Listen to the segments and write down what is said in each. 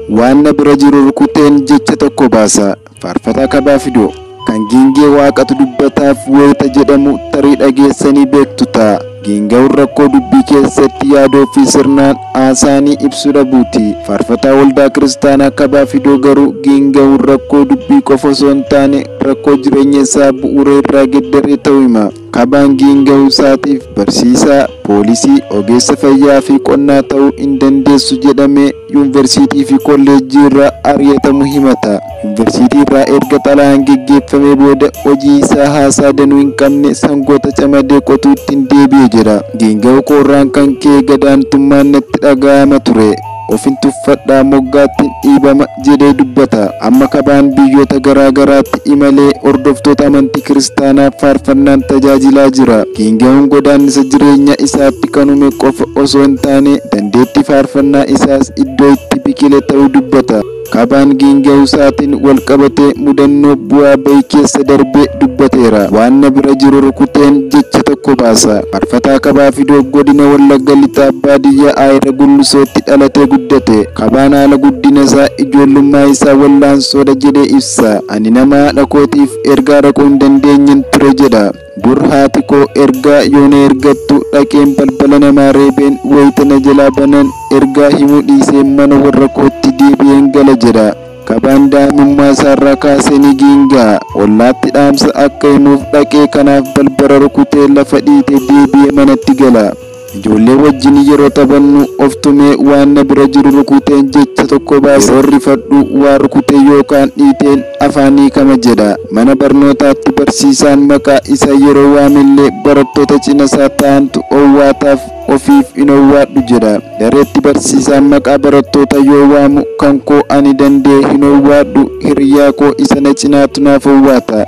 waan na bira jiru rukuteen jecha tokko baasa. Faarfataa Kabaa Fidoo kan giingee waaqatu dubbataaf wayita jedhamu tarii dhageessanii beektu ta'a. Giingawwan rakkoo dubbii keessatti yaadoo fi sirnaan haasaanii ibsu dhabuuti. Faarfataa waldaa kiristaanaa Kabaa Fidoo garuu giingawwan rakkoo dubbii qofa osoo hin taane rakkoo jireenya isaa bu'uura irraa geddaree ta'uu hima. Kabaan giingawwan isaatiif barsiisaa, poolisii, ogeessa fayyaa fi qonnaa ta'uu hin dandeessu jedhamee yuunivarsiitii fi kolleejjii irraa ari'atamu himata. Yuunivarsiitii irraa erga xalayaan geggeeffamee booda hojii isaa haasaa danuu hin qabne sangoota camadee qotuu ittiin deebi'e jedha. Giingawwan koorraan kan kee gadaantummaan natti dhaga'ama ture. Ofin tuffadhaa moggaattiin dhiibama jedhee dubbata. Amma Kabaan biyyoota garaa garaatti imalee hordoftoota amantii kiristaanaaf faarfannaan tajaajilaa jira. Giingawwan godaannisa jireenya isaatti kanume qofa osoo hin taane dandeettii faarfannaa isaas iddoo itti biqile ta'uu dubbata. Kabaan giingawwan isaatiin wal qabatee mudannoo bu'aa bahii keessa darbee dubbateera. Waan na bira jiru rukuteen jecha tokko baasa. Faarfataa Kabaa Fidoo godina Wallagga Lixaa baadiyyaa Aayira Gullusootti dhalatee guddate. Kabaan haala guddina isaa ijoollummaa isaa wallaansoodha jedhee ibsa. Ani nama haadha kootiif ergaa dhaquu hin dandeenyen ture jedha. Dur haati koo ergaa yoo na ergattu dhaqeen balbala namaa reebeen wayita na jalaa banan ergaa himuu dhiisee mana warra kootti deebi'een gala jedha. Kabaan daa'imummaa isaarraa kaasee ni giingaa. Ollaatti dhaamsa akka himuuf dhaqee kanaaf balbala rukutee lafa dhiitee deebi'ee manatti gala. Ijoollee wajjin yeroo taphannu of tumee waan na bira jiru rukuteen jecha tokko baasa. Yeroo rifadhu waa rukutee yookaan dhiiteen afaanii kama jedha. Mana barnootaatti barsiisaan maqaa isa yeroo waamillee barattoota cina isaa ta'antu owwaataaf ofiif hin owwaadhu jedha. Dareetti barsiisaan maqaa barattoota yoo waamu kan koo ani dandee hin owwaadhu hiriyaa koo isa na cinaatu naaf owwaata.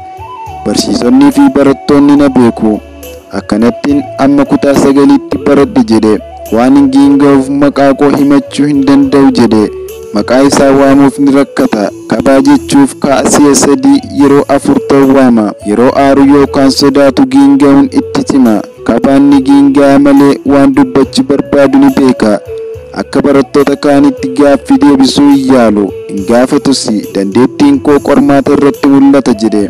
Barsiisonnii fi barattoonni na beeku. Akkanattiin amma kutaa 9tti baradhe jedhe. Waan giingawuuf maqaa koo himachuu hin danda'u jedhe. Maqaa isaa waamuuf ni rakkata. Kabaa jechuuf kaasiya 3 yeroo 4 ta'uu waama. Yeroo aaru yookaan sodaatu giingawuun itti cima. Kabaan ni giingaa malee waan dubbachuu barbaadu ni beeka. Akka barattoota kaanitti gaaffii deebisuu hin yaalu. Hin gaafatus dandeettiin koo qormaata irratti mul'ata jedhe.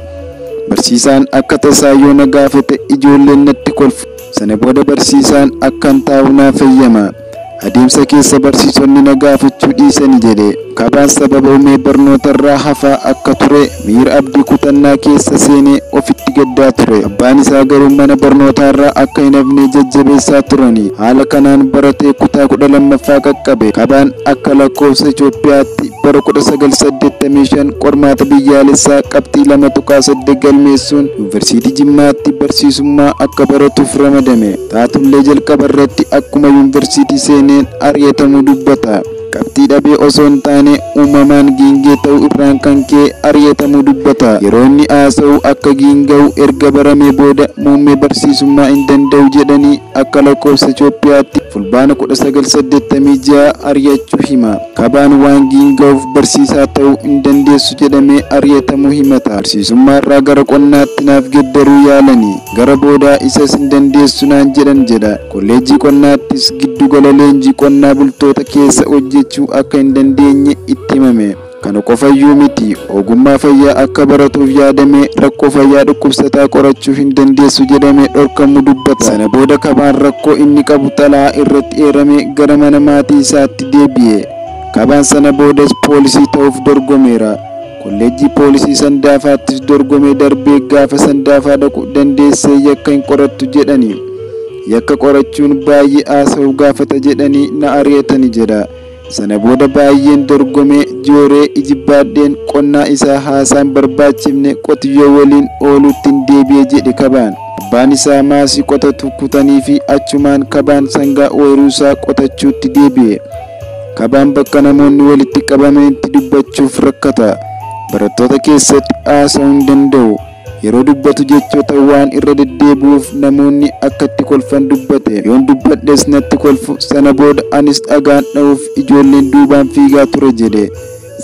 Barsiisaan akka tasaa yoo na gaafate ijoolleen natti kolfu. Sana booda barsiisaan akkan taa'u naaf eeyyama. Adeemsa keessa barsiisonni na gaafachuu dhiisani jedhe. Kabaan sababa umee barnootarraa hafaa akka ture miira abdii kutannaa keessa seenee ofitti gaddaa ture. Abbaan isaa garuu mana barnootaarraa akka hin hafne jajjabeessaa turani. Haala kanaan baratee kutaa 12ffaa qaqqabe. Kabaan akka lakkoofsa Itoophiyaatti bara 1985 qormaata biyyaalessaa qabxii 2.8 galmeessuun yuunivarsiitii Jimmaatti barsiisummaa akka baratuuf ramadame. Taatullee jalqaba irratti akkuma yuunivarsiitii seeneen ari'atamuu dubbata. Qabxii dhabee osoo hin taane uumamaan giingee ta'uu irraan kan ka'e ari'atamuu dubbata. Yeroo inni haasa'u akka giingawu erga baramee booda muummee barsiisummaa hin danda'u jedhanii akka lakkoofsa Itoophiyaatti fulbaana 1986 ari'achuu hima. Kabaan waan giingawuuf barsiisaa ta'uu hin dandeessu jedhamee ari'atamuu himata. Barsiisummaa irraa gara qonnaatti naaf geddaruu yaalanii gara boodaa isas hin dandeessu naan jedhan jedha. Kolleejjii qonnaattis giddugala leenjii qonnaa bultoota keessa hojjechuu akka hin dandeenye itti himame. Kana qofayyuu miti ogummaa fayyaa akka baratuuf yaadame rakkoo fayyaa dhukkubsataa qorachuu hin dandeessu jedhamee dhorkamuu dubbata. Sana booda Kabaan rakkoo inni qabu xalaa irratti eerame gara mana maatii isaatti deebi'e. Kabaan sana boodas poolisii ta'uuf dorgomeera. Kolleejjii poolisii Sandaafaattis dorgomee darbee gaafa Sandaafaa dhaqu dandeessee yakka hin qorattu jedhani. Yakka qorachuun baay'ee haasa'uu gaafata jedhanii na ari'atani jedha. Sana booda baay'een dorgomee jooree ijibbaadheen qonnaa isaa haasaan barbaachifne qotiyyoo waliin ooluutti hin deebi'e jedhe Kabaan. Abbaan isaa maasii qotatu kutanii fi achumaan Kabaan sangaa ooyiruu isaa qotachuutti deebi'e. Kabaan bakka namoonni walitti qabamanitti dubbachuuf rakkata. Barattoota keessatti haasa'uu hin danda'u. Yeroo dubbatu jechoota waan irra deddeebi'uuf namoonni akka itti kolfan dubbate. Yoon dubbadhes natti kolfu sana booda anis dhagaan dha'uuf ijoolleen duubaan fiigaa ture jedhe.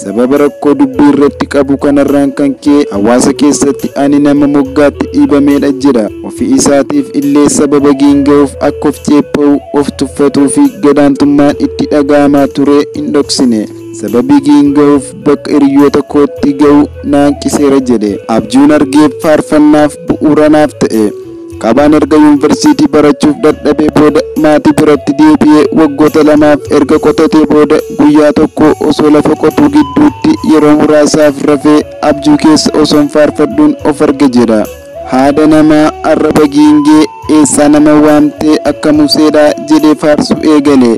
Sababa rakkoo dubbii irratti qabu kanarraan kan ka'e hawaasa keessatti ani nama moggaatti dhiibameedha jedha. Ofii isaatiif illee sababa giinga'uuf akka of ceepha'u of tuffatuu fi gadaantummaan itti dhaga'amaa ture hin dhoksine. sababii giinga'uuf bakka hiriyoota kootti ga'u naanqiseera jedhe. Abjuun argeef faarfannaaf bu'uura naaf ta'e. Qabaan erga yuunivarsiitii barachuuf dadhabee booda maatii biratti deebi'ee waggoota lamaaf erga qotatee booda guyyaa tokko osoo lafa qotuu gidduutti yeroo muraasaaf rafee abjuu keessa osoon faarfadhuun of arge jedha. Haadha namaa arraba giingee eessaa nama waamtee akka Museedhaa jedhee faarsuu eegale.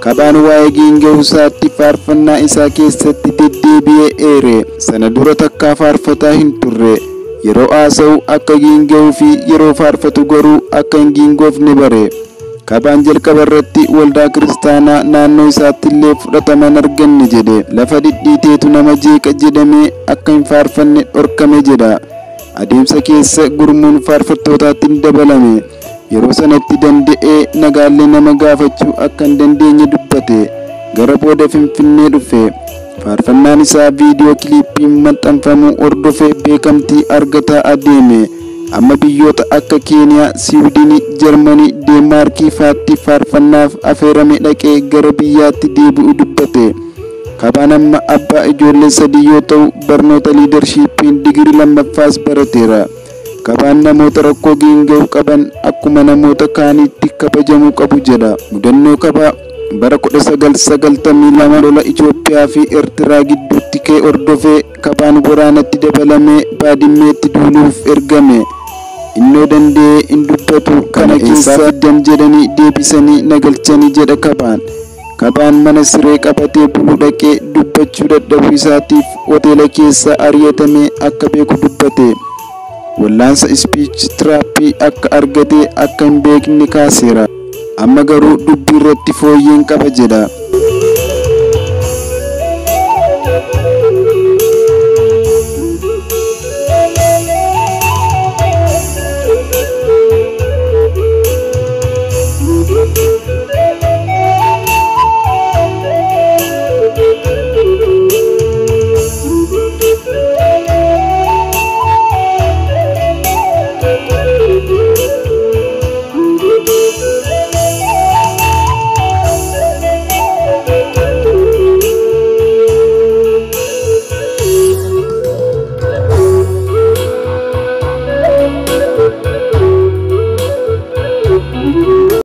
Qabaan waa'ee giinga'uu isaatti faarfannaa isaa keessatti deddeebi'ee eere. Sana dura takkaa faarfataa hin turre. Yeroo haasa'u akka giinga'uu fi yeroo faarfatu garuu akka hin giingoofne bare. Qabaan jalqaba irratti waldaa kiristaanaa naannoo isaatti illee fudhatama hin arganne jedhe. Lafa dhidhiiteetu nama jeeqa jedhamee akka hin faarfanne dhorkame jedha. Adeemsa keessa gurmuun faarfattootaatti hin dabalame. Yeroo sanatti danda'ee nagaallee nama gaafachuu akka hin dandeenye dubbate. Gara booda Finfinnee dhufe. Faarfannaan isaa viidiyoo kiliippiin maxxanfamuu hordofee beekamtii argataa adeeme. Amma biyyoota akka Keeniyaa, Siwiidinii, Jarmanii, Deenmaarkii fa'aatti faarfannaaf affeerame dhaqee gara biyyaatti deebi'uu dubbate. Qabaan amma abbaa ijoollee 3 yoo ta'u barnoota liidarshiippiin digirii lammaffaas barateera. Qabaan namoota rakkoo giinga'uu qaban akkuma namoota kaaniitti kabajamuu qabu jedha. Mudannoo Qabaa bara 1992 lola Itoophiyaa fi Eertiraa gidduutti ka'e hordofee Qabaan waraanatti dabalamee Baadimmeetti duuluuf ergame. Innoo danda'ee hin dubbatu kana keessaa fiddan jedhanii deebisanii nagalchanii jedha Qabaan. Qabaan mana siree qabatee buluu dhaqee dubbachuu dadhabuu isaatiif hoteela keessa ari'atamee akka beeku dubbate. Wallaansa ispiich tiraappii akka argatee akka hin beekne kaaseera. Amma garuu dubbii irratti fooyyeen qaba jedha.